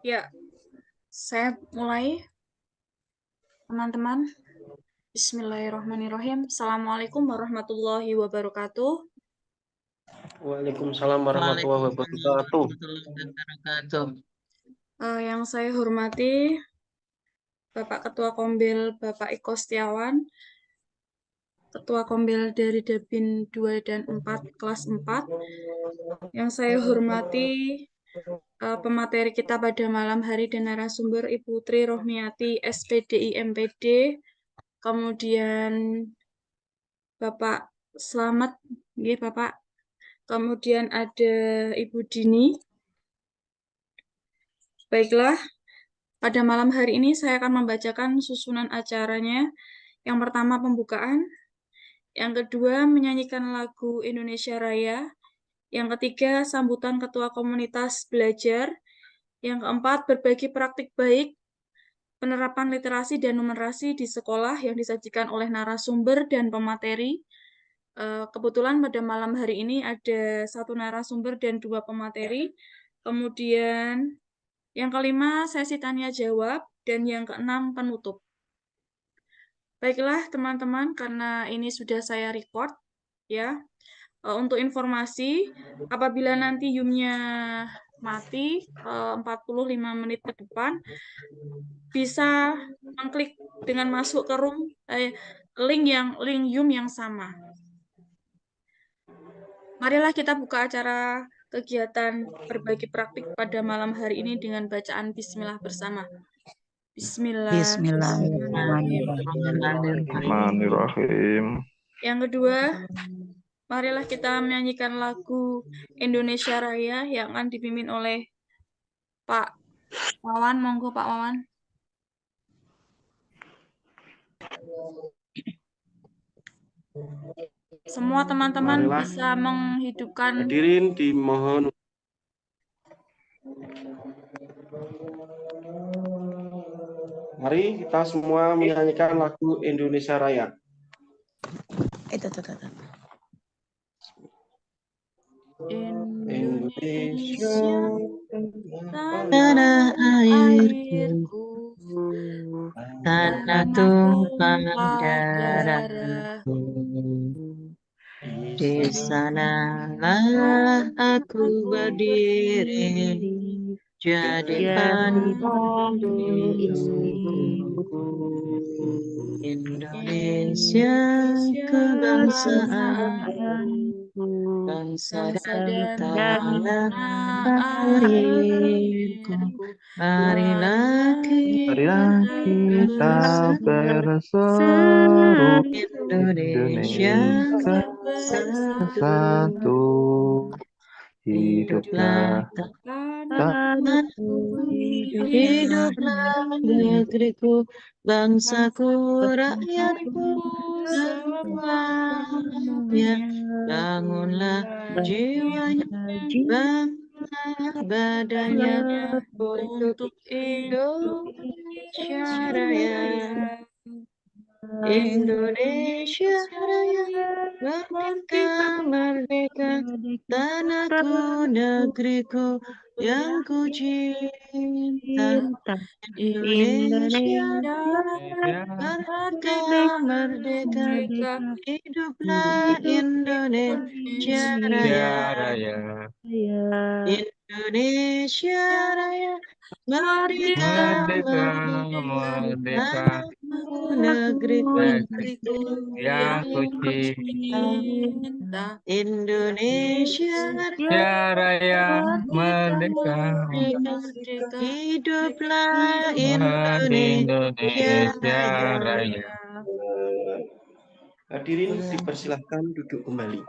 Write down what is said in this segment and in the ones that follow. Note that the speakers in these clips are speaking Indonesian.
Ya, saya mulai, teman-teman. Bismillahirrahmanirrahim. Assalamualaikum warahmatullahi wabarakatuh. Waalaikumsalam warahmatullahi wabarakatuh. Yang saya hormati Bapak Ketua Kombel Bapak Eko Setiawan, Ketua Kombel dari Dapin 2 dan 4 kelas 4. Yang saya hormati pemateri kita pada malam hari dan narasumber Ibu Tri Rohmiati, SPDI MPD, kemudian Bapak Slamet, Bapak. Kemudian ada Ibu Dini. Baiklah, pada malam hari ini saya akan membacakan susunan acaranya. Yang pertama pembukaan, yang kedua menyanyikan lagu Indonesia Raya, yang ketiga sambutan Ketua Komunitas Belajar, yang keempat berbagi praktik baik penerapan literasi dan numerasi di sekolah yang disajikan oleh narasumber dan pemateri. Kebetulan pada malam hari ini ada 1 narasumber dan 2 pemateri. Kemudian yang kelima sesi tanya jawab dan yang keenam penutup. Baiklah teman-teman, karena ini sudah saya record ya. Untuk informasi, apabila nanti Zoom-nya mati 45 menit ke depan, bisa mengklik dengan masuk ke link Zoom yang sama. Marilah kita buka acara kegiatan berbagi praktik pada malam hari ini dengan bacaan Bismillah bersama. Bismillahirrahmanirrahim. Yang kedua, marilah kita menyanyikan lagu Indonesia Raya yang akan dipimpin oleh Pak Wawan. Monggo Pak Wawan. Semua teman-teman bisa menghidupkan. Hadirin dimohon. Mari kita semua menyanyikan lagu Indonesia Raya. Indonesia tanah airku, tanah tumpah darahku. Di sanalah aku berdiri, jadi pandu ibuku. Indonesia kebangsaan, bangsa dan tanah airku. Marilah kita berseru Indonesia bersatu. Hiduplah tanahku, hiduplah negeriku, bangsaku, rakyatku semuanya. Bangunlah jiwanya, bangunlah badannya untuk Indonesia Raya. Indonesia Raya, merdeka, merdeka, tanahku, negeriku yang ku cinta. Indonesia merdeka, merdeka, hiduplah Indonesia Raya. Indonesia Raya, merdeka, merdeka, negeriku yang ku cinta. Indonesia Raya, merdeka, hiduplah Indonesia Raya. Hadirin dipersilahkan duduk kembali.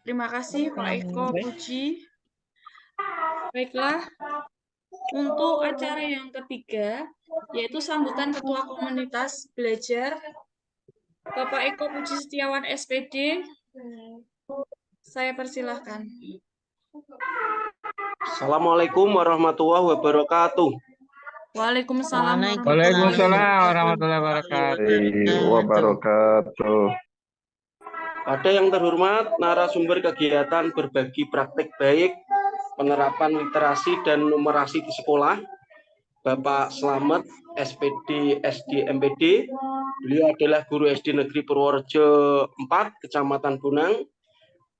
Terima kasih Pak Eko Puji. Baiklah, untuk acara yang ketiga, yaitu sambutan Ketua Komunitas Belajar, Bapak Eko Puji Setiawan SPD, saya persilahkan. Assalamualaikum warahmatullahi wabarakatuh. Waalaikumsalam Waalaikumsalam warahmatullahi wabarakatuh. wabarakatuh. Pada yang terhormat, narasumber kegiatan berbagi praktik baik penerapan literasi dan numerasi di sekolah, Bapak Slamet, SPD, SD, MPD. Beliau adalah guru SD Negeri Purworejo 4, Kecamatan Bunang,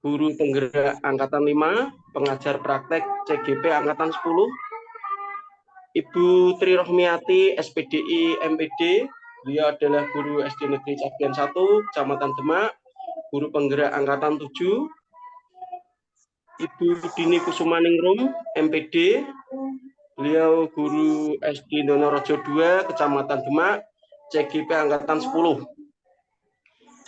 guru penggerak Angkatan 5, pengajar praktek CGP Angkatan 10. Ibu Tri Rohmiati, SPDI, MPD. Beliau adalah guru SD Negeri Cagian 1, Kecamatan Demak, guru penggerak Angkatan 7. Ibu Dini Kusumaningrum, MPD. Beliau guru SD Donorejo 2, Kecamatan Demak, CGP Angkatan 10.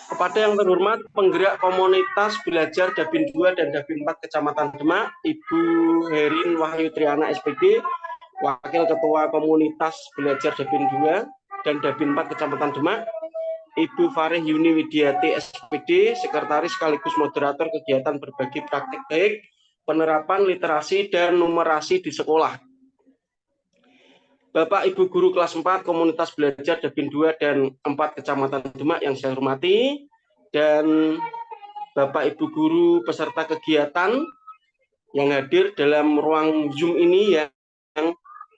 Kepada yang terhormat penggerak komunitas belajar Dabin 2 dan Dabin 4 Kecamatan Demak, Ibu Herin Wahyu Triana, SPD, Wakil Ketua Komunitas Belajar Dabin 2 dan Dabin 4 Kecamatan Demak, Ibu Farih Yuni Widiati, SPD, Sekretaris sekaligus moderator kegiatan berbagi praktik baik penerapan literasi dan numerasi di sekolah. Bapak Ibu Guru kelas 4 Komunitas Belajar Dabin 2 dan 4 Kecamatan Demak yang saya hormati, dan Bapak Ibu Guru peserta kegiatan yang hadir dalam ruang Zoom ini yang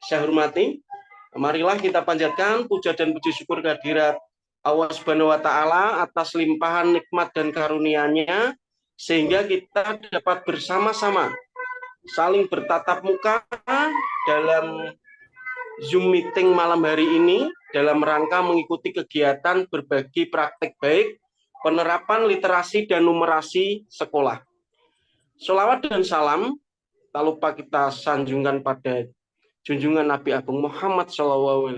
saya hormati. Marilah kita panjatkan puja dan puji syukur kehadirat Allah Subhanahu wa Ta'ala atas limpahan nikmat dan karunia-Nya, sehingga kita dapat bersama-sama saling bertatap muka dalam Zoom meeting malam hari ini dalam rangka mengikuti kegiatan berbagi praktik baik penerapan literasi dan numerasi sekolah. Sholawat dan salam tak lupa kita sanjungkan pada junjungan Nabi Agung Muhammad SAW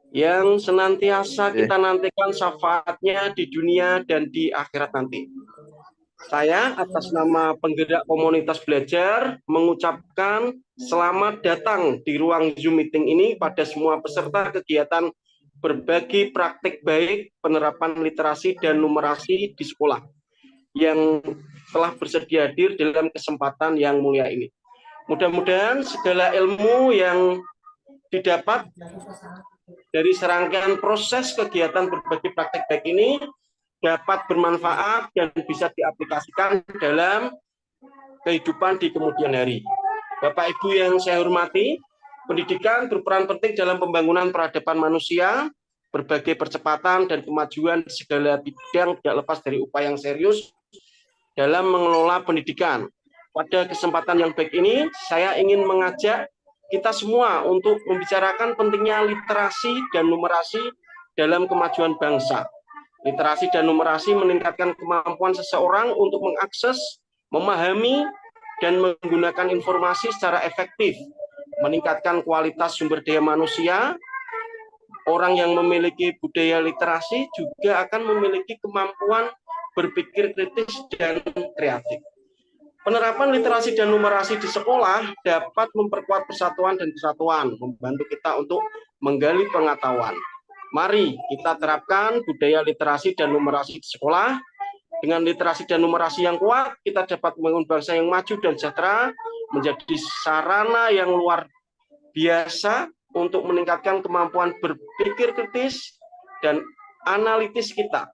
yang senantiasa kita nantikan syafaatnya di dunia dan di akhirat nanti. Saya atas nama penggerak komunitas belajar mengucapkan selamat datang di ruang Zoom meeting ini pada semua peserta kegiatan berbagi praktik baik penerapan literasi dan numerasi di sekolah yang telah bersedia hadir dalam kesempatan yang mulia ini. Mudah-mudahan segala ilmu yang didapat dari serangkaian proses kegiatan berbagi praktik baik ini dapat bermanfaat dan bisa diaplikasikan dalam kehidupan di kemudian hari. Bapak Ibu yang saya hormati, pendidikan berperan penting dalam pembangunan peradaban manusia, berbagai percepatan dan kemajuan di segala bidang tidak lepas dari upaya yang serius dalam mengelola pendidikan. Pada kesempatan yang baik ini, saya ingin mengajak kita semua untuk membicarakan pentingnya literasi dan numerasi dalam kemajuan bangsa. Literasi dan numerasi meningkatkan kemampuan seseorang untuk mengakses, memahami, dan menggunakan informasi secara efektif, meningkatkan kualitas sumber daya manusia. Orang yang memiliki budaya literasi juga akan memiliki kemampuan berpikir kritis dan kreatif. Penerapan literasi dan numerasi di sekolah dapat memperkuat persatuan dan kesatuan, membantu kita untuk menggali pengetahuan. Mari kita terapkan budaya literasi dan numerasi di sekolah. Dengan literasi dan numerasi yang kuat, kita dapat membangun bangsa yang maju dan sejahtera, menjadi sarana yang luar biasa untuk meningkatkan kemampuan berpikir kritis dan analitis kita,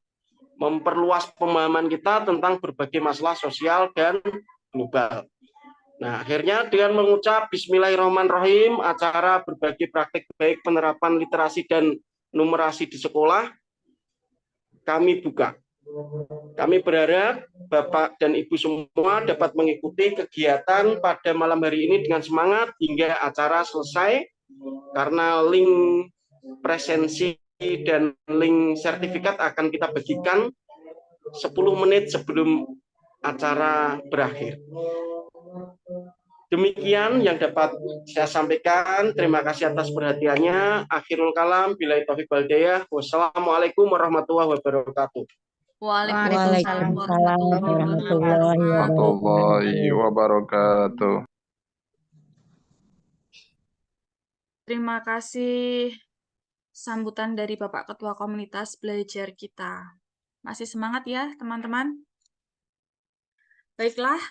memperluas pemahaman kita tentang berbagai masalah sosial dan global. Nah, akhirnya dengan mengucap Bismillahirrahmanirrahim, acara berbagi praktik baik penerapan literasi dan numerasi di sekolah kami buka. Kami berharap Bapak dan Ibu semua dapat mengikuti kegiatan pada malam hari ini dengan semangat hingga acara selesai, karena link presensi dan link sertifikat akan kita bagikan 10 menit sebelum acara berakhir. Demikian yang dapat saya sampaikan. Terima kasih atas perhatiannya. Akhirul kalam, billahi taufiq wal hidayah. Wassalamualaikum warahmatullahi wabarakatuh. Waalaikumsalam warahmatullahi Warahmatullahi wabarakatuh. Terima kasih sambutan dari Bapak Ketua Komunitas Belajar kita. Masih semangat ya, teman-teman? Baiklah,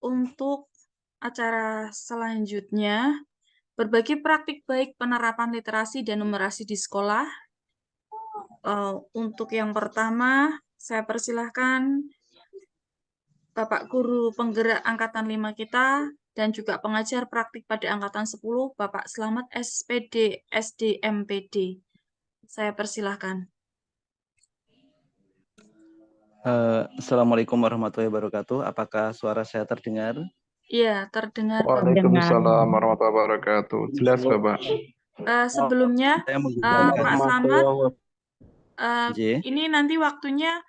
untuk acara selanjutnya, berbagi praktik baik penerapan literasi dan numerasi di sekolah. Untuk yang pertama, Saya persilahkan Bapak Guru Penggerak Angkatan 5 kita dan juga pengajar praktik pada Angkatan 10, Bapak Slamet SPD, SDMPD. Saya persilahkan. Assalamualaikum warahmatullahi wabarakatuh. Apakah suara saya terdengar? Iya, terdengar Bapak. Waalaikumsalam warahmatullahi wabarakatuh. Jelas Bapak. Sebelumnya, Saya menggunakan Pak Slamet, J. ini nanti waktunya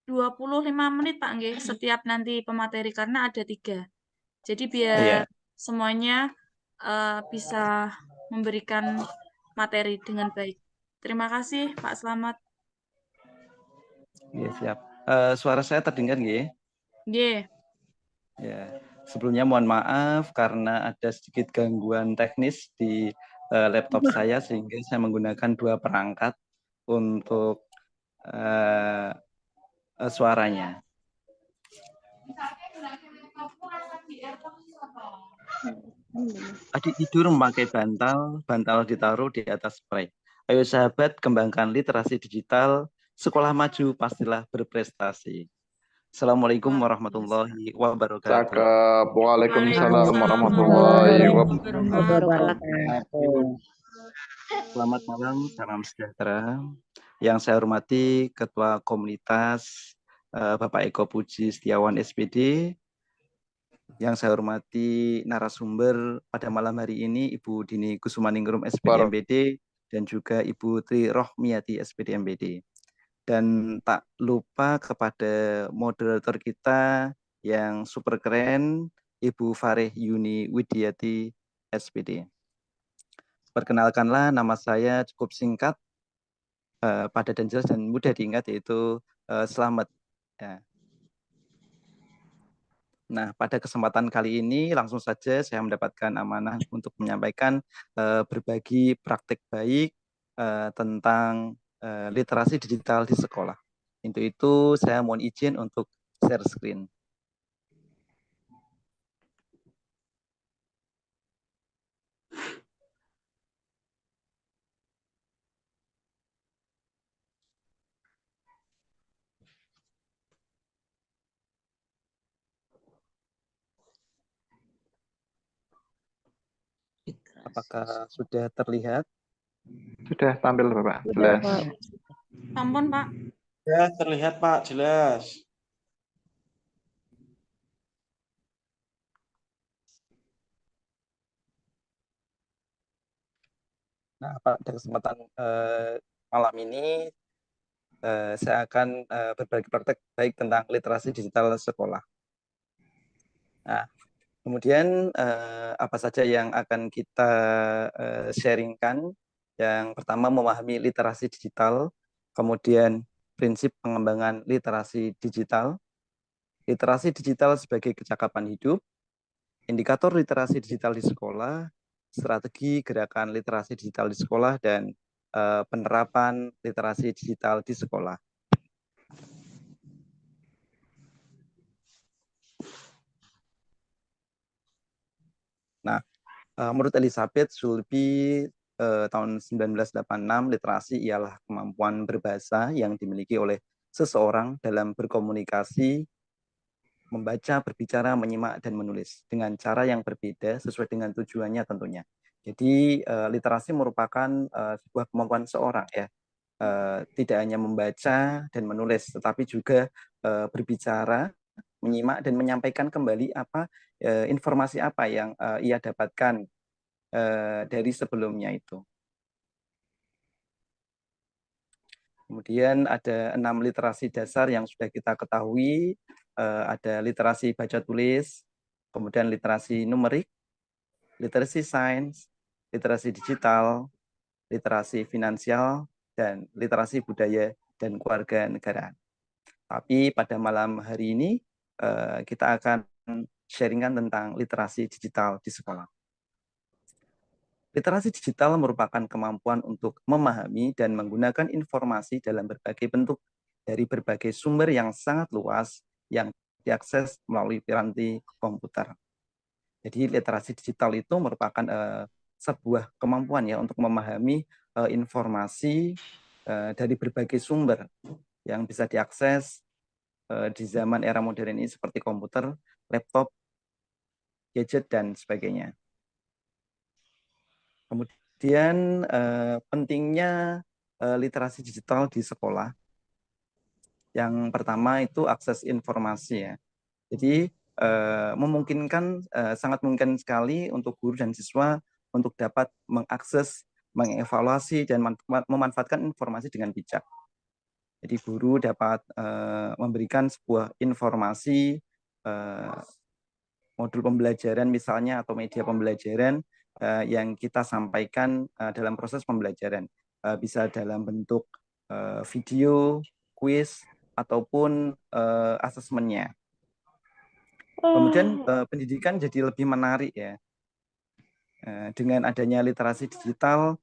25 menit Pak Nggih, setiap nanti pemateri karena ada 3. Jadi biar Iya. semuanya bisa memberikan materi dengan baik. Terima kasih Pak Slamet. Iya, siap. Suara saya terdengar nggih? Nggih. Ya. Sebelumnya mohon maaf karena ada sedikit gangguan teknis di laptop saya sehingga saya menggunakan 2 perangkat untuk suaranya. Adik tidur memakai bantal ditaruh di atas spray. Ayo sahabat, kembangkan literasi digital, sekolah maju pastilah berprestasi. Assalamualaikum warahmatullahi wabarakatuh. Cakep. Waalaikumsalam warahmatullahi wabarakatuh. Selamat malam, salam sejahtera. Yang saya hormati Ketua Komunitas Bapak Eko Puji Setiawan SPD. Yang saya hormati narasumber pada malam hari ini Ibu Dini Kusumaningrum SPD MBD dan juga Ibu Tri Rohmiati SPD MBD. Dan tak lupa kepada moderator kita yang super keren, Ibu Fareh Yuni Widiati SPD. Perkenalkanlah, nama saya cukup singkat, padat dan jelas dan mudah diingat, yaitu Slamet. Ya. Nah, pada kesempatan kali ini langsung saja saya mendapatkan amanah untuk menyampaikan berbagi praktik baik tentang literasi digital di sekolah. Untuk itu saya mohon izin untuk share screen. Apakah sudah terlihat? Sudah tampil Bapak, jelas. Ampun Pak. Ya, terlihat Pak, jelas. Nah, pada kesempatan malam ini saya akan berbagi praktek baik tentang literasi digital sekolah. Nah, kemudian apa saja yang akan kita sharingkan? Yang pertama memahami literasi digital, kemudian prinsip pengembangan literasi digital sebagai kecakapan hidup, indikator literasi digital di sekolah, strategi gerakan literasi digital di sekolah, dan penerapan literasi digital di sekolah. Nah, menurut Elizabeth Sulby tahun 1986, literasi ialah kemampuan berbahasa yang dimiliki oleh seseorang dalam berkomunikasi, membaca, berbicara, menyimak, dan menulis dengan cara yang berbeda sesuai dengan tujuannya tentunya. Jadi literasi merupakan sebuah kemampuan seorang ya, tidak hanya membaca dan menulis, tetapi juga berbicara, menyimak, dan menyampaikan kembali informasi apa yang ia dapatkan dari sebelumnya itu. Kemudian ada 6 literasi dasar yang sudah kita ketahui, ada literasi baca tulis, kemudian literasi numerik, literasi sains, literasi digital, literasi finansial, dan literasi budaya dan keluarga negaraan. Tapi pada malam hari ini kita akan sharingkan tentang literasi digital di sekolah. Literasi digital merupakan kemampuan untuk memahami dan menggunakan informasi dalam berbagai bentuk dari berbagai sumber yang sangat luas yang diakses melalui piranti komputer. Jadi literasi digital itu merupakan sebuah kemampuan ya untuk memahami informasi dari berbagai sumber yang bisa diakses di zaman era modern ini seperti komputer, laptop, gadget, dan sebagainya. Kemudian pentingnya literasi digital di sekolah. Yang pertama itu akses informasi ya. Jadi sangat memungkinkan sekali untuk guru dan siswa untuk dapat mengakses, mengevaluasi, dan memanfaatkan informasi dengan bijak. Jadi guru dapat memberikan sebuah informasi modul pembelajaran misalnya atau media pembelajaran yang kita sampaikan dalam proses pembelajaran. Bisa dalam bentuk video, kuis, ataupun asesmennya. Kemudian pendidikan jadi lebih menarik ya. Dengan adanya literasi digital,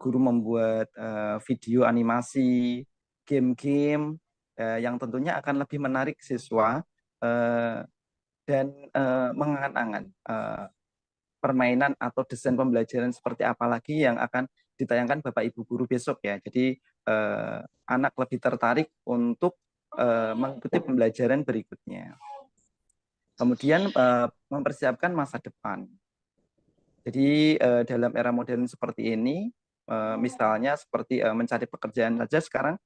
guru membuat video animasi, game-game yang tentunya akan lebih menarik siswa dan mengangan-angan permainan atau desain pembelajaran seperti apa lagi yang akan ditayangkan Bapak Ibu guru besok ya. Jadi anak lebih tertarik untuk mengikuti pembelajaran berikutnya. Kemudian mempersiapkan masa depan. Jadi dalam era modern seperti ini, misalnya seperti mencari pekerjaan saja sekarang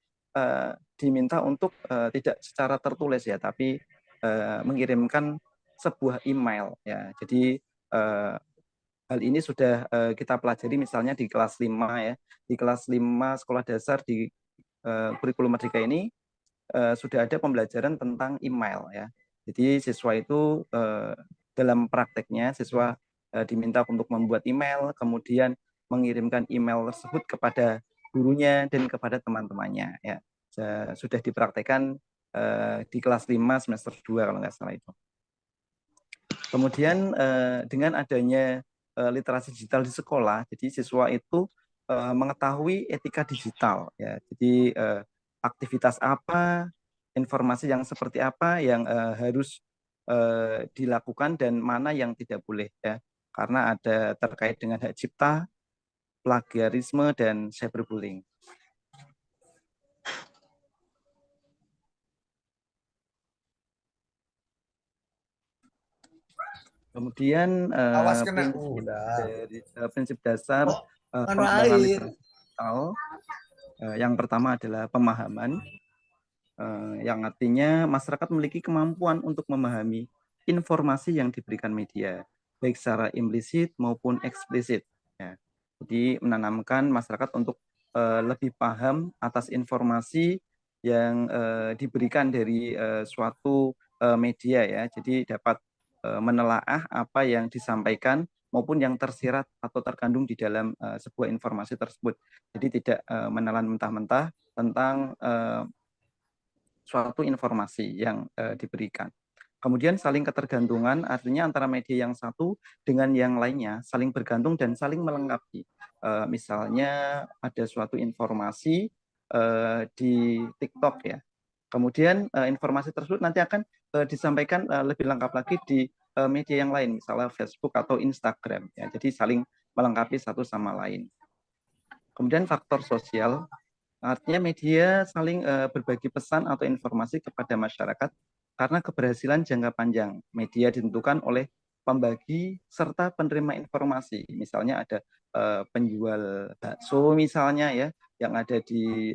diminta untuk tidak secara tertulis ya, tapi mengirimkan sebuah email ya. Jadi hal ini sudah kita pelajari misalnya di kelas 5 ya. Di kelas 5 sekolah dasar di kurikulum Merdeka ini sudah ada pembelajaran tentang email ya. Jadi siswa itu dalam prakteknya siswa diminta untuk membuat email, kemudian mengirimkan email tersebut kepada gurunya dan kepada teman-temannya ya. Sudah dipraktekkan di kelas 5 semester 2 kalau nggak salah itu. Kemudian dengan adanya literasi digital di sekolah, jadi siswa itu mengetahui etika digital ya. Jadi aktivitas apa, informasi yang seperti apa yang harus dilakukan dan mana yang tidak boleh ya. Karena ada terkait dengan hak cipta, plagiarisme, dan cyberbullying. Kemudian prinsip dasar pengembangan literasi digital yang pertama adalah pemahaman, yang artinya masyarakat memiliki kemampuan untuk memahami informasi yang diberikan media, baik secara implisit maupun eksplisit. Ya. Jadi menanamkan masyarakat untuk lebih paham atas informasi yang diberikan dari suatu media ya. Jadi dapat menelaah apa yang disampaikan maupun yang tersirat atau terkandung di dalam sebuah informasi tersebut. Jadi tidak menelan mentah-mentah tentang suatu informasi yang diberikan. Kemudian saling ketergantungan artinya antara media yang satu dengan yang lainnya saling bergantung dan saling melengkapi. Misalnya ada suatu informasi di TikTok ya. Kemudian informasi tersebut nanti akan disampaikan lebih lengkap lagi di media yang lain, misalnya Facebook atau Instagram. Ya. Jadi saling melengkapi satu sama lain. Kemudian faktor sosial, artinya media saling berbagi pesan atau informasi kepada masyarakat karena keberhasilan jangka panjang. Media ditentukan oleh pembagi serta penerima informasi. Misalnya ada penjual bakso misalnya ya, yang ada di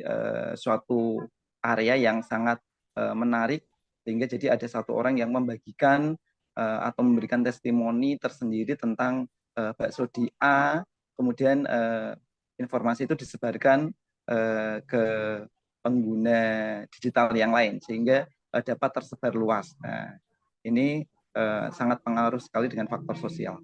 suatu area yang sangat menarik, sehingga jadi ada satu orang yang membagikan atau memberikan testimoni tersendiri tentang bakso di A, kemudian informasi itu disebarkan ke pengguna digital yang lain sehingga dapat tersebar luas. Nah, ini sangat pengaruh sekali dengan faktor sosial.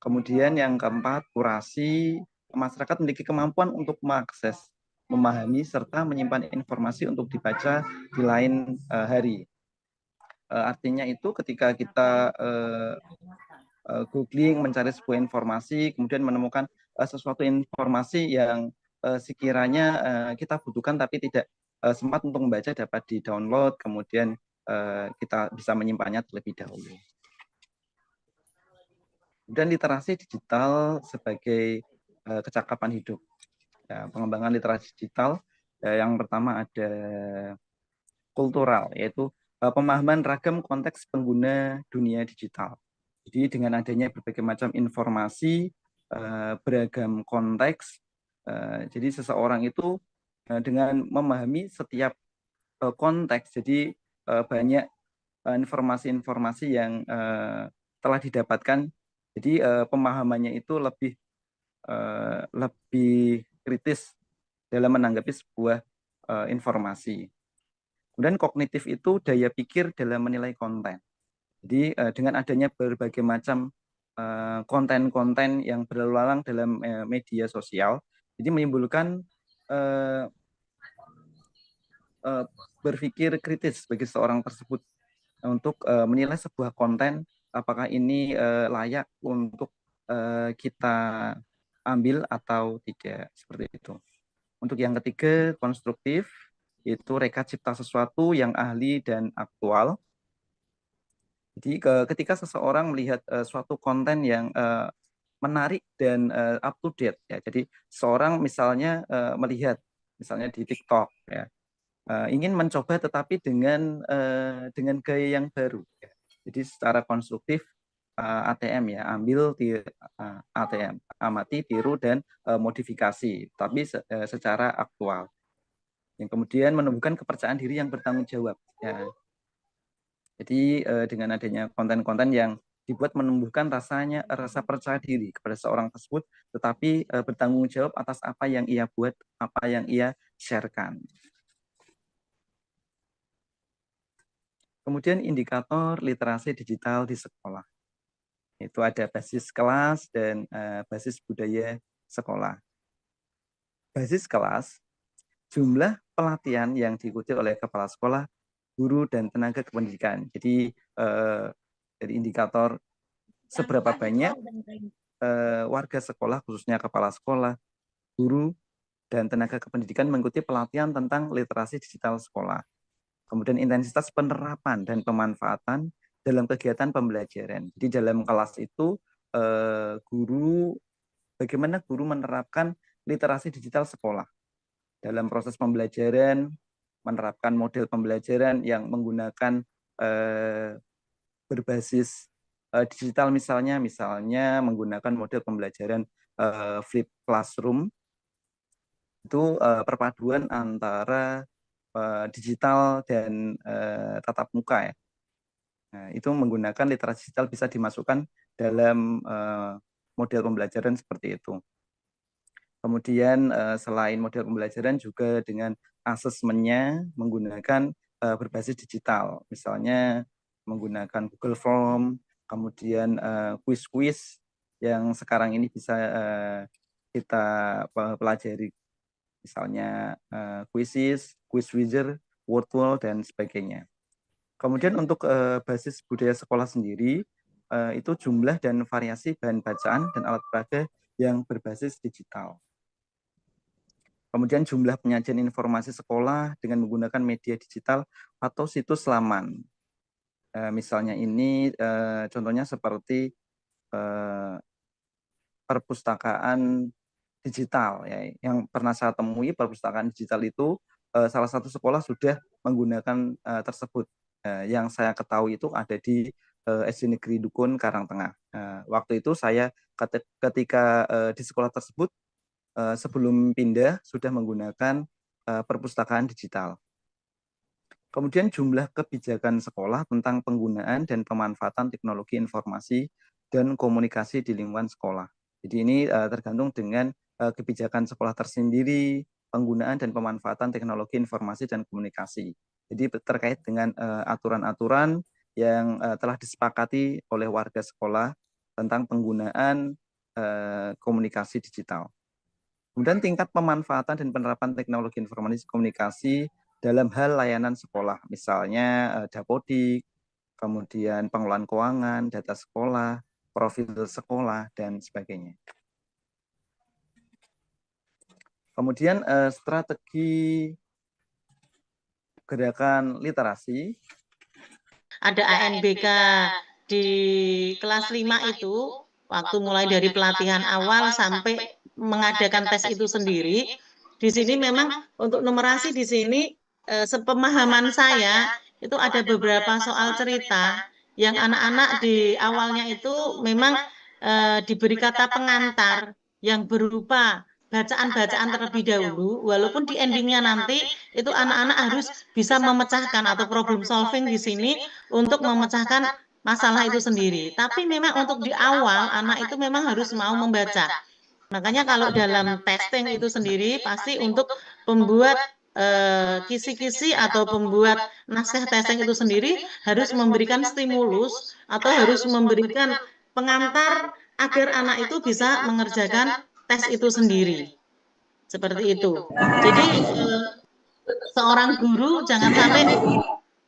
Kemudian yang keempat, kurasi. Masyarakat memiliki kemampuan untuk mengakses, memahami, serta menyimpan informasi untuk dibaca di lain hari. Artinya itu ketika kita googling, mencari sebuah informasi, kemudian menemukan sesuatu informasi yang sekiranya kita butuhkan tapi tidak sempat untuk membaca, dapat di-download, kemudian kita bisa menyimpannya terlebih dahulu. Dan literasi digital sebagai kecakapan hidup. Ya, pengembangan literasi digital yang pertama ada kultural, yaitu pemahaman ragam konteks pengguna dunia digital. Jadi dengan adanya berbagai macam informasi, beragam konteks, jadi seseorang itu dengan memahami setiap konteks, jadi banyak informasi-informasi yang telah didapatkan, jadi pemahamannya itu lebih kritis dalam menanggapi sebuah informasi. Kemudian kognitif itu daya pikir dalam menilai konten. Jadi dengan adanya berbagai macam konten-konten yang berlalu lalang dalam media sosial, jadi menimbulkan berpikir kritis bagi seorang tersebut untuk menilai sebuah konten apakah ini layak untuk kita ambil atau tidak, seperti itu. Untuk yang ketiga, konstruktif, yaitu reka cipta sesuatu yang ahli dan aktual. Jadi ketika seseorang melihat suatu konten yang menarik dan up to date, ya. Jadi seorang misalnya melihat misalnya di TikTok, ya, ingin mencoba tetapi dengan gaya yang baru, ya. Jadi secara konstruktif ATM, ya, ambil ATM, amati, tiru, dan modifikasi, tapi secara aktual. Yang kemudian menumbuhkan kepercayaan diri yang bertanggung jawab, ya. Jadi dengan adanya konten-konten yang dibuat menumbuhkan rasa percaya diri kepada seorang tersebut, tetapi bertanggung jawab atas apa yang ia buat, apa yang ia sharekan. Kemudian indikator literasi digital di sekolah. Itu ada basis kelas dan basis budaya sekolah. Basis kelas, jumlah pelatihan yang diikuti oleh kepala sekolah, guru, dan tenaga kependidikan. Jadi dari indikator seberapa banyak warga sekolah, khususnya kepala sekolah, guru, dan tenaga kependidikan mengikuti pelatihan tentang literasi digital sekolah. Kemudian intensitas penerapan dan pemanfaatan dalam kegiatan pembelajaran. Di dalam kelas itu bagaimana guru menerapkan literasi digital sekolah dalam proses pembelajaran, menerapkan model pembelajaran yang menggunakan berbasis digital, misalnya menggunakan model pembelajaran flip classroom. Itu perpaduan antara digital dan tatap muka, ya. Nah, itu menggunakan literasi digital bisa dimasukkan dalam model pembelajaran seperti itu. Kemudian selain model pembelajaran juga dengan asesmennya menggunakan berbasis digital, misalnya menggunakan Google Form, kemudian quiz-quiz yang sekarang ini bisa kita pelajari, misalnya quiz wizard, word wall, dan sebagainya. Kemudian untuk basis budaya sekolah sendiri, itu jumlah dan variasi bahan bacaan dan alat peraga yang berbasis digital. Kemudian jumlah penyajian informasi sekolah dengan menggunakan media digital atau situs laman. Misalnya ini contohnya seperti perpustakaan digital, ya, yang pernah saya temui. Perpustakaan digital itu salah satu sekolah sudah menggunakan tersebut. Yang saya ketahui itu ada di SD Negeri Dukun, Karangtengah. Waktu itu saya ketika di sekolah tersebut sebelum pindah sudah menggunakan perpustakaan digital. Kemudian jumlah kebijakan sekolah tentang penggunaan dan pemanfaatan teknologi informasi dan komunikasi di lingkungan sekolah. Jadi ini tergantung dengan kebijakan sekolah tersendiri, penggunaan dan pemanfaatan teknologi informasi dan komunikasi. Jadi terkait dengan aturan-aturan yang telah disepakati oleh warga sekolah tentang penggunaan komunikasi digital. Kemudian tingkat pemanfaatan dan penerapan teknologi informasi komunikasi dalam hal layanan sekolah, misalnya Dapodik, kemudian pengelolaan keuangan, data sekolah, profil sekolah, dan sebagainya. Kemudian strategi gerakan literasi. Ada ANBK di kelas 5 itu, waktu mulai dari pelatihan awal sampai mengadakan tes itu sendiri. Di sini memang untuk numerasi di sini sepemahaman saya itu ada beberapa soal cerita yang anak-anak di awalnya itu memang diberi kata pengantar yang berupa bacaan-bacaan terlebih dahulu, walaupun di endingnya nanti itu anak-anak harus bisa memecahkan atau problem solving di sini untuk memecahkan masalah itu sendiri. Tapi memang untuk di awal anak itu memang harus mau membaca. Makanya kalau dalam testing itu sendiri pasti untuk pembuat kisi-kisi atau pembuat naskah testing itu sendiri harus memberikan stimulus atau harus memberikan pengantar agar anak itu bisa mengerjakan tes itu sendiri. Seperti itu. Jadi seorang guru jangan sampai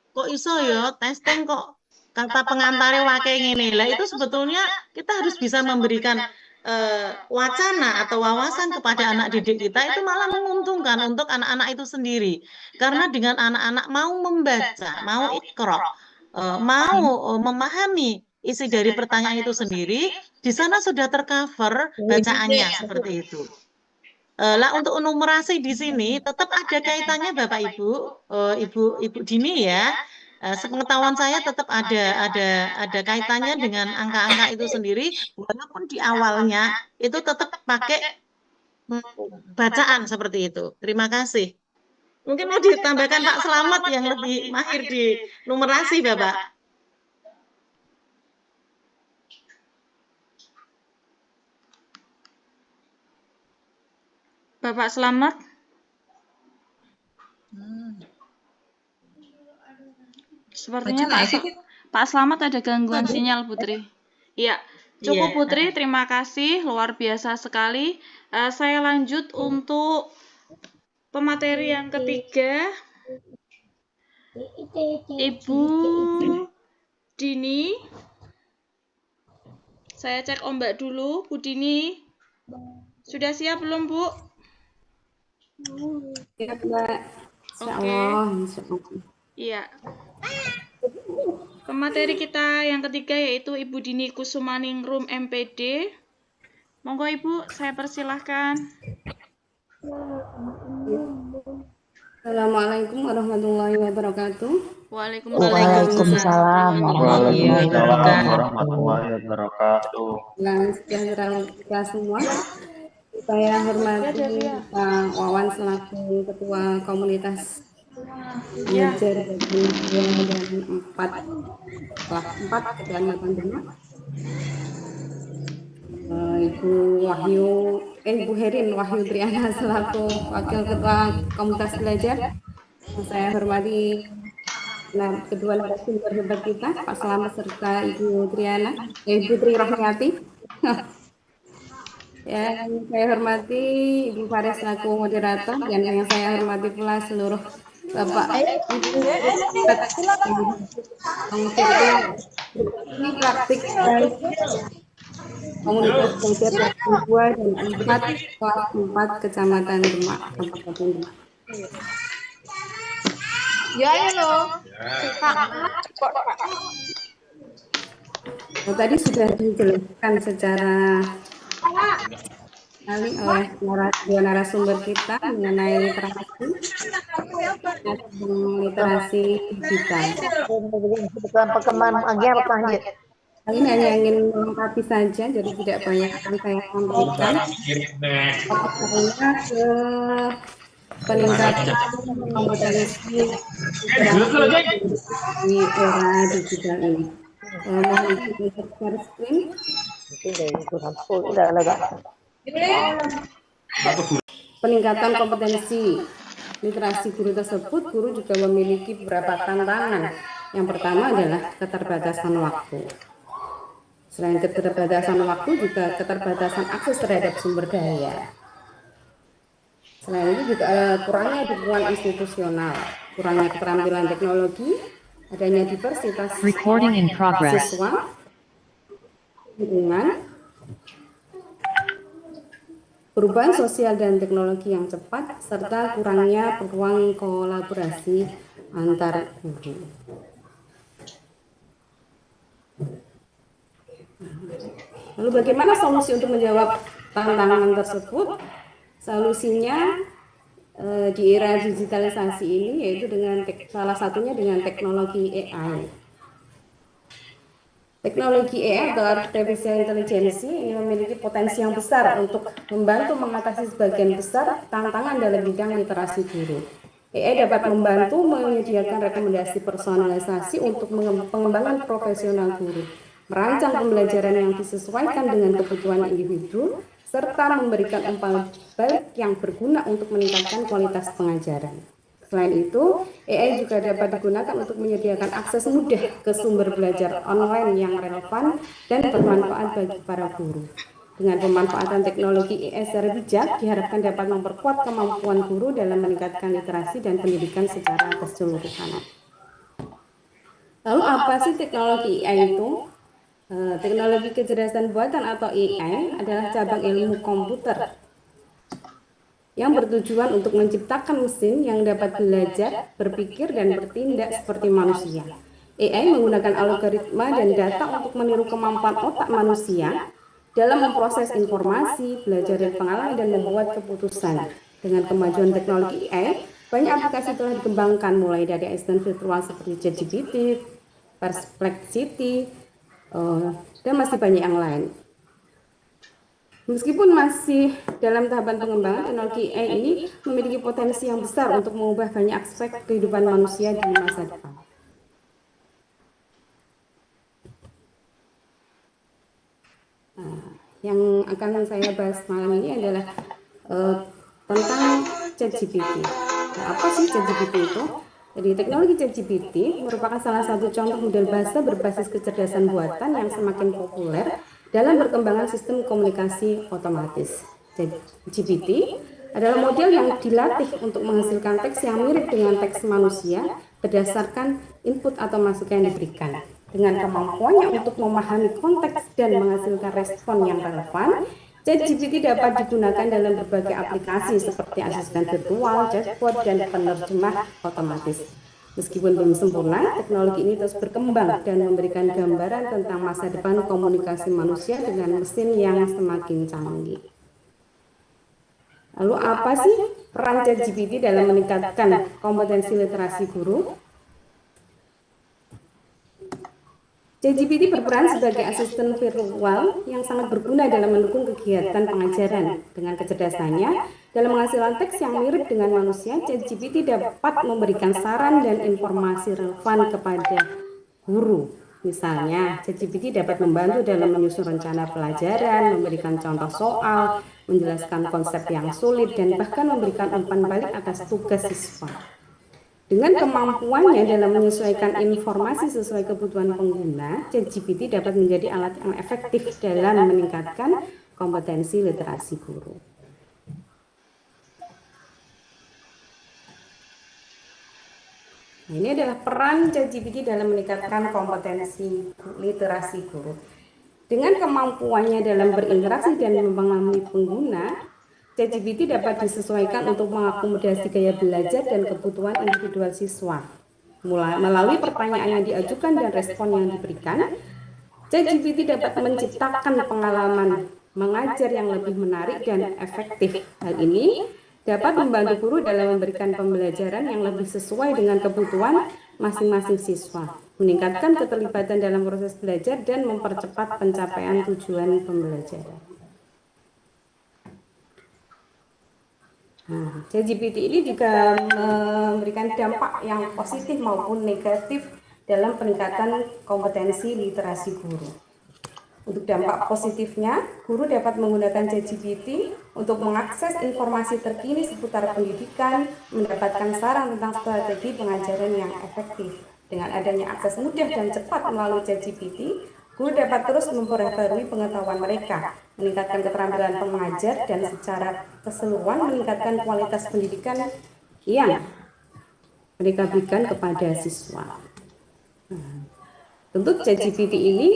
kok iso ya testing kok kata pengantarnya wake ngene. Lah itu sebetulnya kita harus bisa memberikan wacana atau wawasan kepada anak didik kita itu malah menguntungkan untuk anak-anak itu sendiri. Karena dengan anak-anak mau membaca, mau iqra, mau memahami isi dari pertanyaan itu sendiri, di sana sudah tercover bacaannya seperti itu. Lah untuk numerasi di sini tetap ada kaitannya Bapak Ibu, Ibu Dini ya. Sepengetahuan saya tetap ada kaitannya dengan angka-angka itu sendiri, walaupun di awalnya itu tetap pakai bacaan seperti itu. Terima kasih. Mungkin mau ditambahkan Pak Selamat yang lebih mahir di numerasi, Bapak. Bapak Selamat. Sepertinya Pak Selamat ada gangguan sinyal, Putri. Iya, cukup Putri, terima kasih, luar biasa sekali. Saya lanjut untuk pemateri yang ketiga. Ibu Dini. Saya cek ombak dulu, Bu Dini. Sudah siap belum, Bu? Siap, Mbak. Oke. Iya. Pemateri kita yang ketiga yaitu Ibu Dini Kusumaningrum MPD. Monggo Ibu, saya persilahkan. Assalamualaikum warahmatullahi wabarakatuh. Waalaikumsalam warahmatullahi wabarakatuh. Salam sejahtera kita semua. Saya hormati Pak Wawan selaku Ketua Komunitas Belajar bagi 2 dan 4 kelas 4 Kecamatan Demak. Ibu Herin Wahyu Triana selaku Wakil Ketua Komunitas Belajar. Saya hormati kedua narasumber hebat kita, Pak Selamat serta Ibu Triana, Ibu Tri Rahmayati. Yang saya hormati Ibu Faris selaku moderator, dan yang saya hormati pula seluruh Bapak Ibu ini praktik komunitas belajar 2 dan 4 kelas 4 Kecamatan Demak, Kabupaten Demak. Ya, loh. Tadi sudah dijelaskan secara kali oleh dua narasumber kita mengenai literasi digital. Kali ini hanya ingin melengkapi saja, jadi tidak banyak akan saya sampaikan. Fokusnya ke peningkatan kompetensi di era digital ini. Mohon izin share screen. Peningkatan kompetensi literasi guru tersebut, guru juga memiliki beberapa tantangan. Yang pertama adalah keterbatasan waktu. Selain keterbatasan waktu, juga keterbatasan akses terhadap sumber daya. Selain itu juga kurangnya dukungan institusional, kurangnya keterampilan teknologi, adanya diversitas siswa, lingkungan, perubahan sosial dan teknologi yang cepat, serta kurangnya peluang kolaborasi antar guru. Lalu bagaimana solusi untuk menjawab tantangan tersebut? Solusinya di era digitalisasi ini, yaitu dengan salah satunya dengan teknologi AI. Teknologi AI atau artificial intelligence ini memiliki potensi yang besar untuk membantu mengatasi sebagian besar tantangan dalam bidang literasi guru. AI dapat membantu menyediakan rekomendasi personalisasi untuk pengembangan profesional guru, merancang pembelajaran yang disesuaikan dengan kebutuhan individu, serta memberikan umpan balik yang berguna untuk meningkatkan kualitas pengajaran. Selain itu, AI juga dapat digunakan untuk menyediakan akses mudah ke sumber belajar online yang relevan dan bermanfaat bagi para guru. Dengan pemanfaatan teknologi AI secara bijak, diharapkan dapat memperkuat kemampuan guru dalam meningkatkan literasi dan pendidikan secara keseluruhan. Lalu apa sih teknologi AI itu? Teknologi kecerdasan buatan atau AI adalah cabang ilmu komputer yang bertujuan untuk menciptakan mesin yang dapat belajar, berpikir, dan bertindak seperti manusia. AI menggunakan algoritma dan data untuk meniru kemampuan otak manusia dalam memproses informasi, belajar dari pengalaman, dan membuat keputusan. Dengan kemajuan teknologi AI, banyak aplikasi telah dikembangkan mulai dari asisten virtual seperti ChatGPT, Perplexity, dan masih banyak yang lain. Meskipun masih dalam tahapan pengembangan, teknologi AI ini memiliki potensi yang besar untuk mengubah banyak aspek kehidupan manusia di masa depan. Yang akan saya bahas malam ini adalah tentang ChatGPT. Apa sih ChatGPT itu? Jadi teknologi ChatGPT merupakan salah satu contoh model bahasa berbasis kecerdasan buatan yang semakin populer dalam perkembangan sistem komunikasi otomatis. ChatGPT adalah model yang dilatih untuk menghasilkan teks yang mirip dengan teks manusia berdasarkan input atau masukan yang diberikan. Dengan kemampuannya untuk memahami konteks dan menghasilkan respon yang relevan, ChatGPT dapat digunakan dalam berbagai aplikasi seperti asisten virtual, chatbot, dan penerjemah otomatis. Meskipun belum sempurna, teknologi ini terus berkembang dan memberikan gambaran tentang masa depan komunikasi manusia dengan mesin yang semakin canggih. Lalu apa sih peran ChatGPT dalam meningkatkan kompetensi literasi guru? ChatGPT berperan sebagai asisten virtual yang sangat berguna dalam mendukung kegiatan pengajaran. Dengan kecerdasannya, dalam menghasilkan teks yang mirip dengan manusia, ChatGPT dapat memberikan saran dan informasi relevan kepada guru. Misalnya, ChatGPT dapat membantu dalam menyusun rencana pelajaran, memberikan contoh soal, menjelaskan konsep yang sulit, dan bahkan memberikan umpan balik atas tugas siswa. Dengan kemampuannya dalam menyesuaikan informasi sesuai kebutuhan pengguna, ChatGPT dapat menjadi alat yang efektif dalam meningkatkan kompetensi literasi guru. Nah, ini adalah peran ChatGPT dalam meningkatkan kompetensi literasi guru. Dengan kemampuannya dalam berinteraksi dan memahami pengguna, ChatGPT dapat disesuaikan untuk mengakomodasi gaya belajar dan kebutuhan individual siswa. Melalui pertanyaan yang diajukan dan respon yang diberikan, ChatGPT dapat menciptakan pengalaman mengajar yang lebih menarik dan efektif. Hal ini dapat membantu guru dalam memberikan pembelajaran yang lebih sesuai dengan kebutuhan masing-masing siswa, meningkatkan keterlibatan dalam proses belajar, dan mempercepat pencapaian tujuan pembelajaran. Nah, ChatGPT ini juga memberikan dampak yang positif maupun negatif dalam peningkatan kompetensi literasi guru. Untuk dampak positifnya, guru dapat menggunakan ChatGPT untuk mengakses informasi terkini seputar pendidikan, mendapatkan saran tentang strategi pengajaran yang efektif. Dengan adanya akses mudah dan cepat melalui ChatGPT, guru dapat terus memperbarui pengetahuan mereka, meningkatkan keterampilan pengajar, dan secara keseluruhan meningkatkan kualitas pendidikan yang mereka berikan kepada siswa. Tentu ChatGPT ini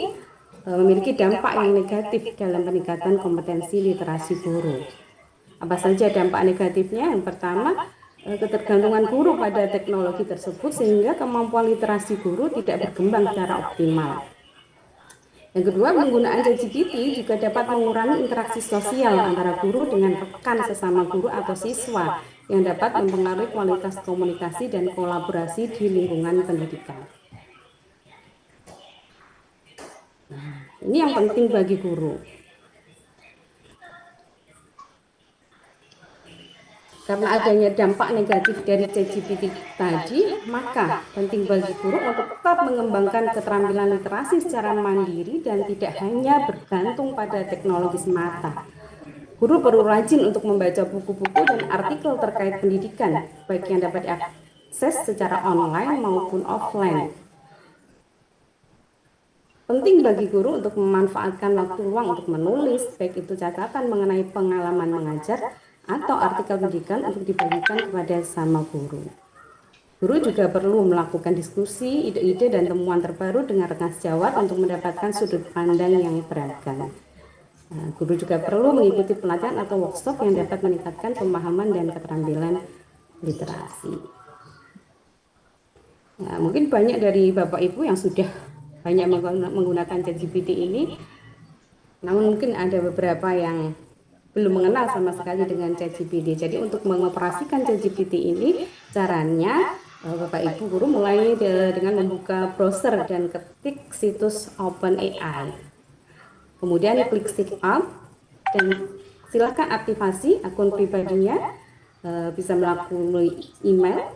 memiliki dampak yang negatif dalam peningkatan kompetensi literasi guru. Apa saja dampak negatifnya? Yang pertama, ketergantungan guru pada teknologi tersebut sehingga kemampuan literasi guru tidak berkembang secara optimal. Yang kedua, penggunaan ChatGPT juga dapat mengurangi interaksi sosial antara guru dengan rekan sesama guru atau siswa, yang dapat mempengaruhi kualitas komunikasi dan kolaborasi di lingkungan pendidikan. Nah, ini yang penting bagi guru. Karena adanya dampak negatif dari ChatGPT tadi, maka penting bagi guru untuk tetap mengembangkan keterampilan literasi secara mandiri dan tidak hanya bergantung pada teknologi semata. Guru perlu rajin untuk membaca buku-buku dan artikel terkait pendidikan, baik yang dapat diakses secara online maupun offline. Penting bagi guru untuk memanfaatkan waktu luang untuk menulis, baik itu catatan mengenai pengalaman mengajar atau artikel pendidikan untuk dibagikan kepada sama guru. Guru juga perlu melakukan diskusi, ide-ide, dan temuan terbaru dengan rekan sejawat untuk mendapatkan sudut pandang yang beragam. Nah, guru juga perlu mengikuti pelatihan atau workshop yang dapat meningkatkan pemahaman dan keterampilan literasi. Nah, mungkin banyak dari Bapak Ibu yang sudah banyak menggunakan ChatGPT ini, namun mungkin ada beberapa yang belum mengenal sama sekali dengan ChatGPT. Jadi untuk mengoperasikan ChatGPT ini, caranya Bapak Ibu guru mulai dengan membuka browser dan ketik situs OpenAI. Kemudian klik sign up dan silakan aktifasi akun pribadinya, bisa melalui email,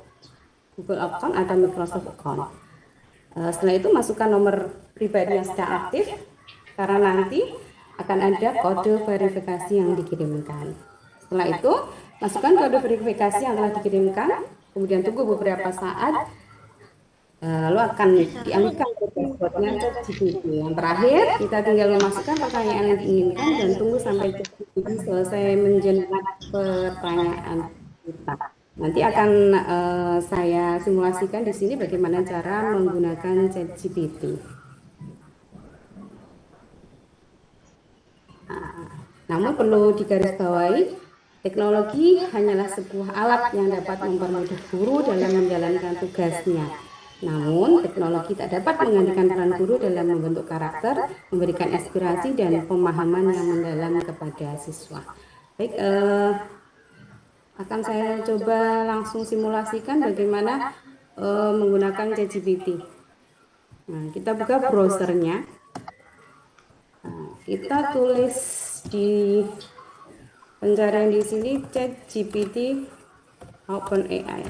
Google account atau Microsoft account. Setelah itu masukkan nomor pribadi yang sedang aktif, karena nanti akan ada kode verifikasi yang dikirimkan. Setelah itu, masukkan kode verifikasi yang telah dikirimkan, kemudian tunggu beberapa saat, lalu akan dialihkan ke dashboardnya ChatGPT. Yang terakhir, kita tinggal memasukkan pertanyaan yang diinginkan dan tunggu sampai ChatGPT selesai menjelaskan pertanyaan kita. Nanti akan saya simulasikan di sini bagaimana cara menggunakan ChatGPT. Namun perlu digarisbawahi, teknologi hanyalah sebuah alat yang dapat mempermudah guru dalam menjalankan tugasnya. Namun, teknologi tak dapat menggantikan peran guru dalam membentuk karakter, memberikan inspirasi dan pemahaman yang mendalam kepada siswa. Baik, akan saya coba langsung simulasikan bagaimana menggunakan ChatGPT. Nah, kita buka browsernya. Nah, kita tulis di pencarian di sini ChatGPT OpenAI.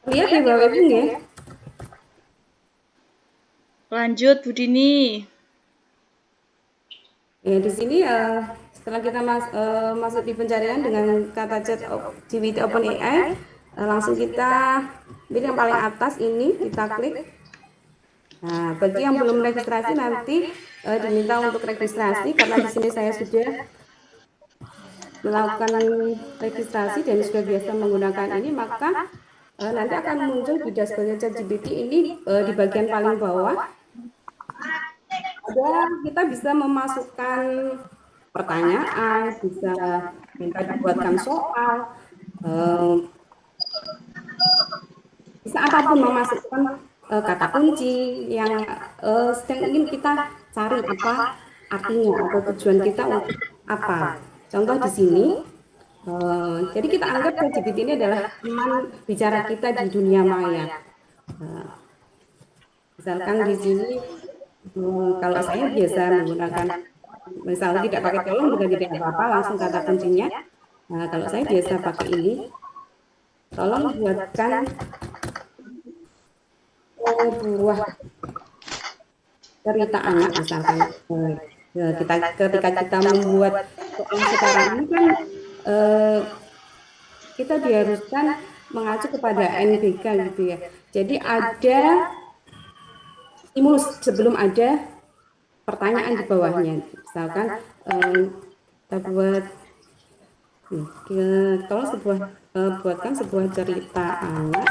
Lihat ya Bapak Ibu ya. Lanjut Bu Dini. Ya di sini setelah kita masuk di pencarian dengan kata ChatGPT OpenAI, langsung kita pilih yang paling atas ini, kita klik. Nah, bagi yang belum registrasi nanti diminta untuk registrasi, karena di sini saya sudah melakukan registrasi dan sudah biasa menggunakan ini, maka nanti akan muncul di dashboard ChatGPT ini di bagian paling bawah. Kita bisa memasukkan pertanyaan, bisa minta dibuatkan soal, bisa apapun memasukkan kata kunci yang sedang ingin kita cari apa artinya atau tujuan kita untuk apa. Contoh di sini, jadi kita anggap ChatGPT ini adalah teman bicara kita di dunia maya. Misalkan di sini, kalau saya biasa menggunakan, misalnya tidak pakai tolong juga tidak apa-apa, langsung kata kuncinya. Nah, kalau saya biasa pakai ini, tolong buatkan sebuah cerita anak, misalkan ketika kita membuat soal sekarang ini kan kita diharuskan mengacu kepada NBK gitu ya. Jadi ada stimulus sebelum ada pertanyaan di bawahnya. Misalkan kita buat tolong buatkan sebuah cerita anak.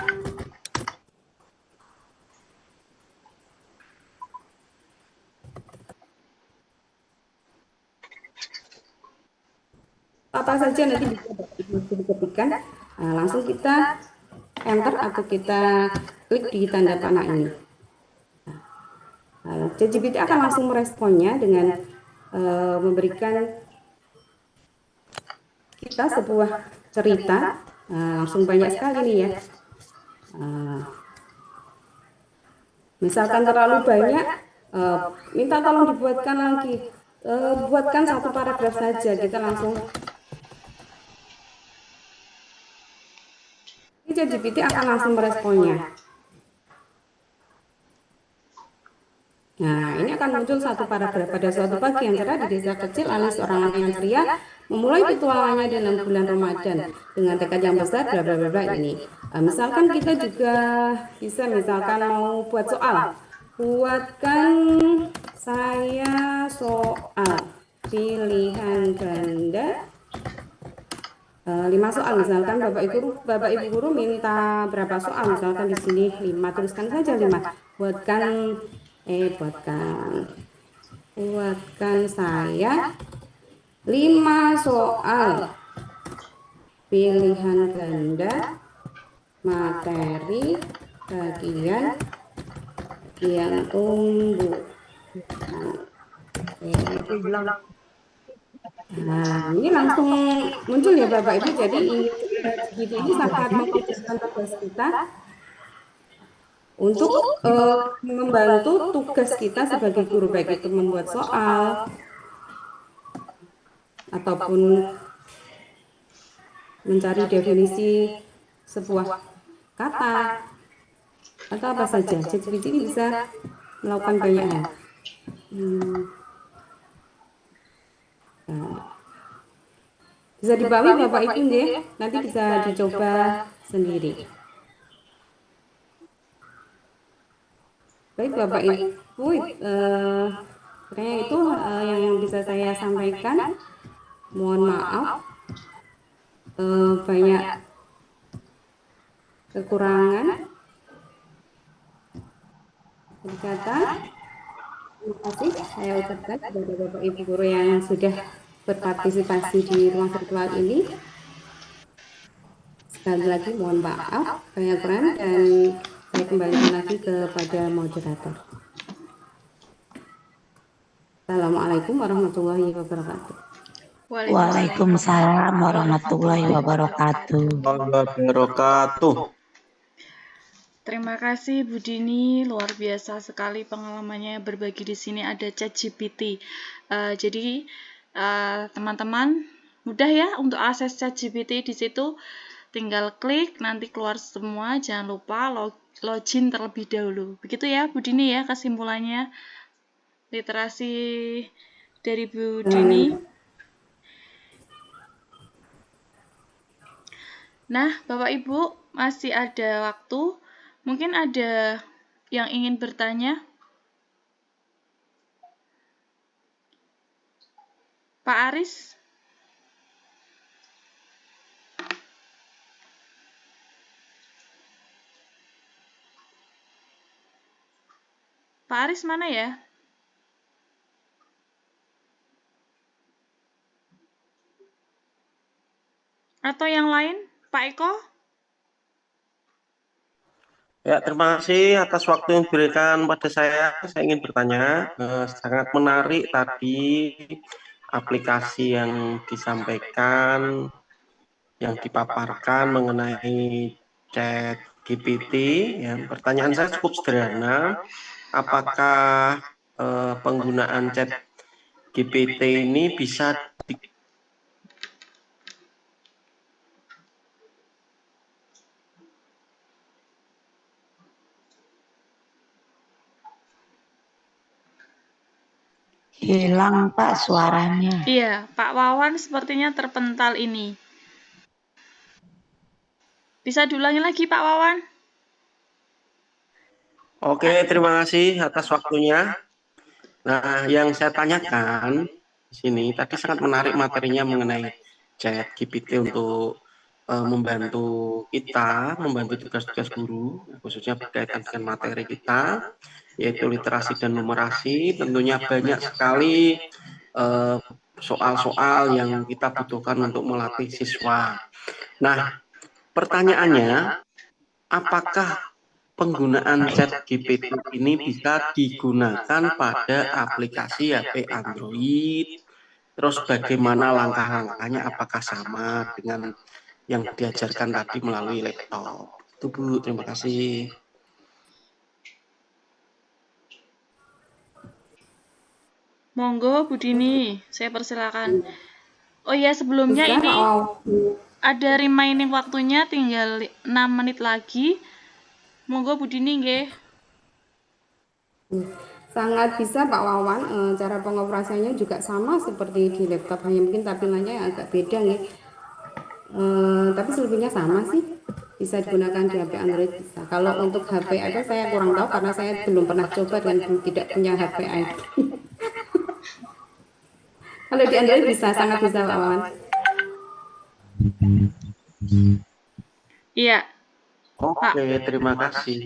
Apa saja nanti bisa diketikkan, langsung kita enter atau kita klik di tanda panah ini. ChatGPT akan langsung meresponnya dengan memberikan kita sebuah cerita, langsung banyak sekali nih ya. Misalkan terlalu banyak, minta tolong dibuatkan lagi. Buatkan satu paragraf saja, kita langsung. ChatGPT akan langsung meresponnya. Nah, ini akan muncul satu paragraf. Pada suatu pagi yang cerah di desa kecil, Alis, seorang anak yang ceria, memulai petualangannya dalam bulan Ramadan dengan tekad yang besar, bla bla bla bla ini. Misalkan kita juga bisa misalkan mau buat soal. Buatkan saya soal pilihan ganda 5 soal, misalkan Bapak Ibu guru minta berapa soal, misalkan di sini 5, tuliskan saja 5. Buatkan saya 5 soal pilihan ganda materi bagian tumbuh. Nah, ini langsung muncul ya Bapak Ibu. Jadi ini sangat memudahkan tugas kita untuk membantu tugas kita sebagai guru, baik itu membuat soal ataupun mencari definisi sebuah kata atau apa saja. ChatGPT ini bisa melakukan banyak hal. Bisa dibawi Bapak Ibu ya, nanti bisa dicoba sendiri. Baik Bapak Ibu, kayaknya itu yang bisa saya sampaikan. Mohon maaf banyak kekurangan berkata. Terima kasih saya ucapkan kepada Bapak Ibu guru yang sudah berpartisipasi di ruang virtual ini. Sekali lagi mohon maaf banyak kurang, dan saya kembalikan lagi kepada moderator. Assalamualaikum warahmatullahi wabarakatuh. Waalaikumsalam warahmatullahi wabarakatuh. Terima kasih Bu Dini, luar biasa sekali pengalamannya berbagi di sini. Ada ChatGPT. Jadi teman-teman mudah ya untuk akses ChatGPT. Di situ tinggal klik, nanti keluar semua. Jangan lupa login terlebih dahulu. Begitu ya Bu Dini ya kesimpulannya literasi dari Bu Dini. Nah, Bapak Ibu masih ada waktu. Mungkin ada yang ingin bertanya? Pak Aris? Pak Aris mana ya? Atau yang lain? Pak Eko? Ya, terima kasih atas waktu yang diberikan pada saya. Saya ingin bertanya, sangat menarik tadi aplikasi yang disampaikan, yang dipaparkan mengenai ChatGPT. Ya, pertanyaan saya cukup sederhana. Apakah penggunaan ChatGPT ini bisa Hilang Pak suaranya. Iya, Pak Wawan sepertinya terpental ini. Bisa diulangi lagi Pak Wawan? Oke, terima kasih atas waktunya. Nah, yang saya tanyakan di sini tadi sangat menarik materinya mengenai ChatGPT untuk membantu kita, membantu tugas-tugas guru, khususnya berkaitan dengan materi kita, yaitu literasi dan numerasi. Tentunya banyak sekali soal-soal yang kita butuhkan untuk melatih siswa. Nah, pertanyaannya, apakah penggunaan ChatGPT ini bisa digunakan pada aplikasi HP Android Terus bagaimana langkah-langkahnya, apakah sama dengan yang diajarkan tadi melalui laptop? Itu Bu, terima kasih. Monggo Bu Dini, saya persilakan. Oh ya, sebelumnya Bisa Pak ini Wawan. ada remaining waktunya tinggal 6 menit lagi. Monggo Bu Dini nggih. Sangat bisa Pak Wawan, cara pengoperasiannya juga sama seperti di laptop, hanya mungkin tampilannya yang agak beda nih. Tapi selebihnya sama sih, bisa digunakan di HP Android bisa. Kalau untuk HP iPhone saya kurang tahu karena saya belum pernah coba dan tidak punya HP iPhone. Kalau di Android bisa, sangat bisa Pak Wawan. Iya. Oke, terima kasih.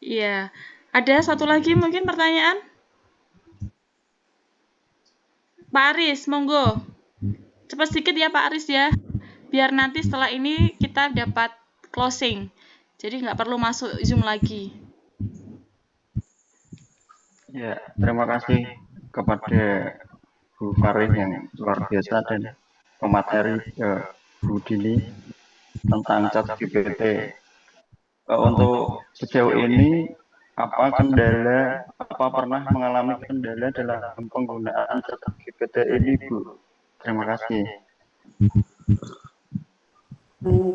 Iya. Ada satu lagi mungkin pertanyaan? Pak Aris, monggo. Cepat sedikit ya Pak Aris ya. Biar nanti setelah ini kita dapat closing. Jadi nggak perlu masuk Zoom lagi. Ya, terima kasih kepada Bu Farin yang luar biasa dan pemateri Bu Dini tentang ChatGPT. Untuk sejauh ini apa pernah mengalami kendala dalam penggunaan ChatGPT ini, Bu? Terima kasih.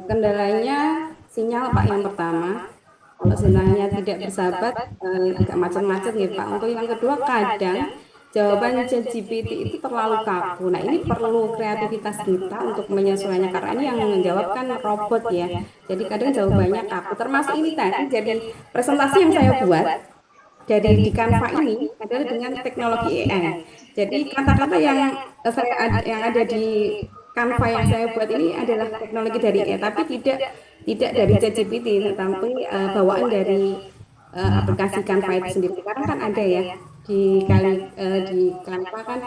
Kendalanya sinyal Pak yang pertama. Kalau sinyalnya tidak bersahabat, agak macet-macet ya Pak. Untuk yang kedua, kadang jawaban ChatGPT itu terlalu kaku. Nah, ini perlu kreativitas kita untuk menyesuaikannya karena ini yang menjawab kan robot ya. Jadi kadang jawabannya kaku. Termasuk ini tadi, jadi presentasi yang saya buat dari di Canva ini adalah dengan teknologi AI. Jadi kata-kata yang ada di Canva yang saya buat ini adalah teknologi dari AI, tapi tidak dari ChatGPT, tapi bawaan dari aplikasi Canva itu sendiri. Sekarang kan ada ya di Canva kan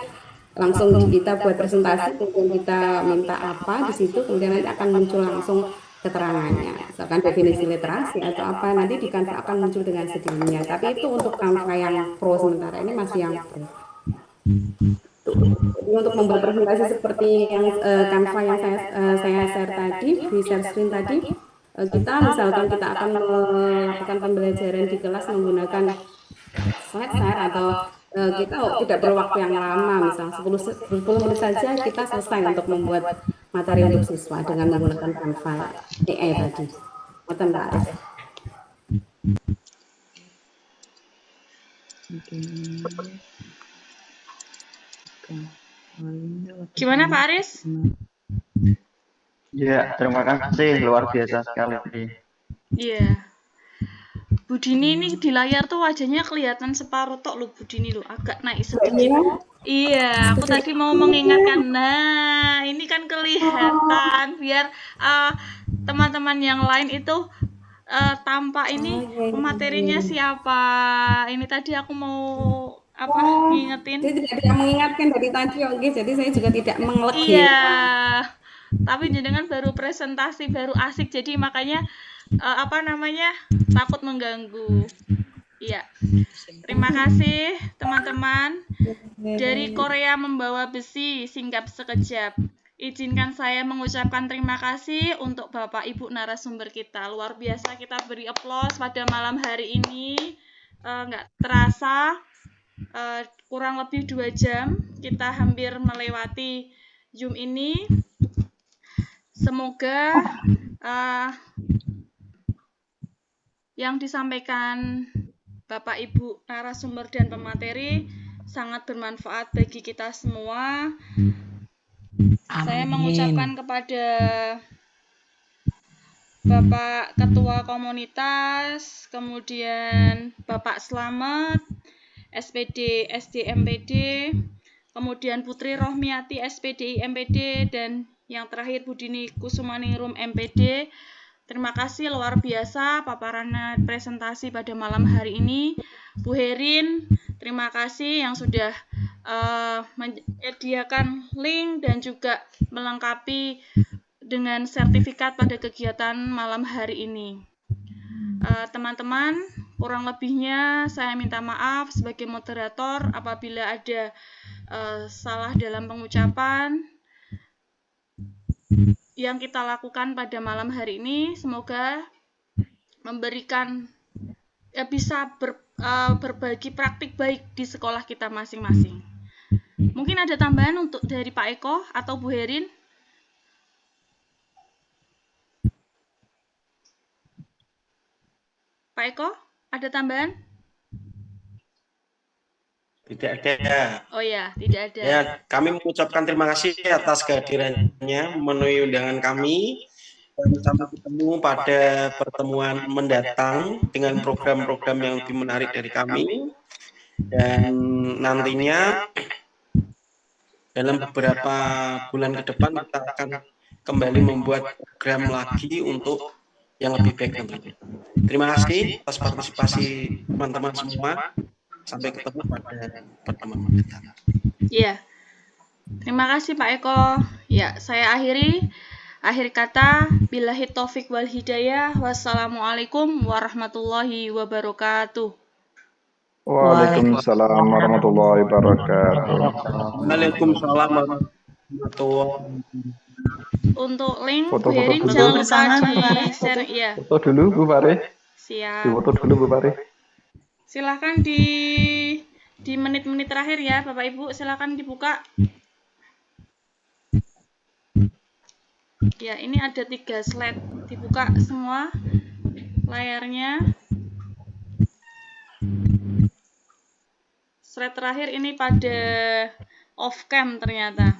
langsung kita buat presentasi, kemudian kita minta apa di situ, kemudian nanti akan muncul langsung keterangannya, misalkan definisi literasi atau apa, nanti di Canva akan muncul dengan sendirinya. Tapi itu untuk Canva yang pro sementara ini masih yang pro. Jadi untuk membuat presentasi seperti yang Canva yang saya share tadi, di share screen tadi, kita misalkan kita akan melakukan pembelajaran di kelas menggunakan slide share atau kita tidak perlu waktu yang lama, misalnya 10 menit saja kita selesai untuk membuat materi untuk siswa dengan menggunakan Canva AI tadi. Betul Mbak Aris. Gimana Pak Aris? Ya, terima kasih, luar biasa sekali. Iya. Bu Dini ini di layar tuh wajahnya kelihatan separuh tok loh Bu Dini loh, agak naik sedikit. Iya, aku tadi mau mengingatkan. Nah, ini kan kelihatan biar teman-teman yang lain itu tampak ini pematerinya siapa. Ini tadi aku mau ngingetin. Saya tidak mengingatkan dari tadi, oke. Jadi saya juga tidak mengelek. Iya. Tapi jenengan baru presentasi, baru asik, jadi makanya takut mengganggu. Iya. Terima kasih teman-teman. Dari Korea Membawa Besi, singgap sekejap. Izinkan saya mengucapkan terima kasih untuk Bapak Ibu narasumber kita. Luar biasa, kita beri aplaus pada malam hari ini. Nggak terasa, kurang lebih 2 jam kita hampir melewati Zoom ini. Semoga yang disampaikan Bapak Ibu narasumber dan pemateri sangat bermanfaat bagi kita semua. Saya mengucapkan kepada Bapak Ketua Komunitas, kemudian Bapak Slamet, SPD SDMPD, kemudian Putri Rohmiati SPD MPD, dan yang terakhir Bu Dini Kusumaningrum MPD. Terima kasih luar biasa paparan presentasi pada malam hari ini. Bu Herin, terima kasih yang sudah menyediakan link dan juga melengkapi dengan sertifikat pada kegiatan malam hari ini. Teman-teman, kurang lebihnya saya minta maaf sebagai moderator apabila ada salah dalam pengucapan yang kita lakukan pada malam hari ini. Semoga memberikan bisa berbagi praktik baik di sekolah kita masing-masing. Mungkin ada tambahan untuk dari Pak Eko atau Bu Herin? Pak Eko, ada tambahan? Tidak ada. Oh ya, tidak ada. Ya, kami mengucapkan terima kasih atas kehadirannya memenuhi undangan kami. Dan sampai ketemu pada pertemuan mendatang dengan program-program yang lebih menarik dari kami. Dan nantinya dalam beberapa bulan ke depan kita akan kembali membuat program lagi untuk yang lebih baik tentunya. Terima kasih atas partisipasi teman-teman semua. Sampai ketemu pada pertemuan mendatang. Iya. Terima kasih Pak Eko. Ya, saya akhiri. Akhir kata, billahi taufik wal hidayah. Wassalamualaikum warahmatullahi wabarakatuh. Waalaikumsalam warahmatullahi wabarakatuh. Waalaikumsalam warahmatullahi wabarakatuh. Untuk link Bu Foto-foto Herin dulu. jangan lupa Bersama, Bu di Farih. share ya. Foto dulu Bu Farih. Siap. Foto dulu Bu Farih. Silakan di menit-menit terakhir ya, Bapak Ibu, silakan dibuka. Ya, ini ada 3 slide, dibuka semua layarnya. Slide terakhir ini pada off cam ternyata.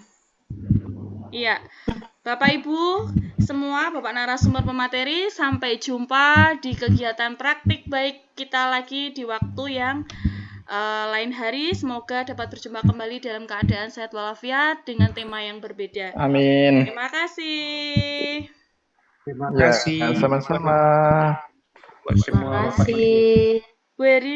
Iya, Bapak Ibu semua, Bapak narasumber pemateri, sampai jumpa di kegiatan praktik baik kita lagi di waktu yang lain hari. Semoga dapat berjumpa kembali dalam keadaan sehat walafiat dengan tema yang berbeda. Amin. Terima kasih. Terima Ya, kasih. sama-sama. Buat semua Bu Heri.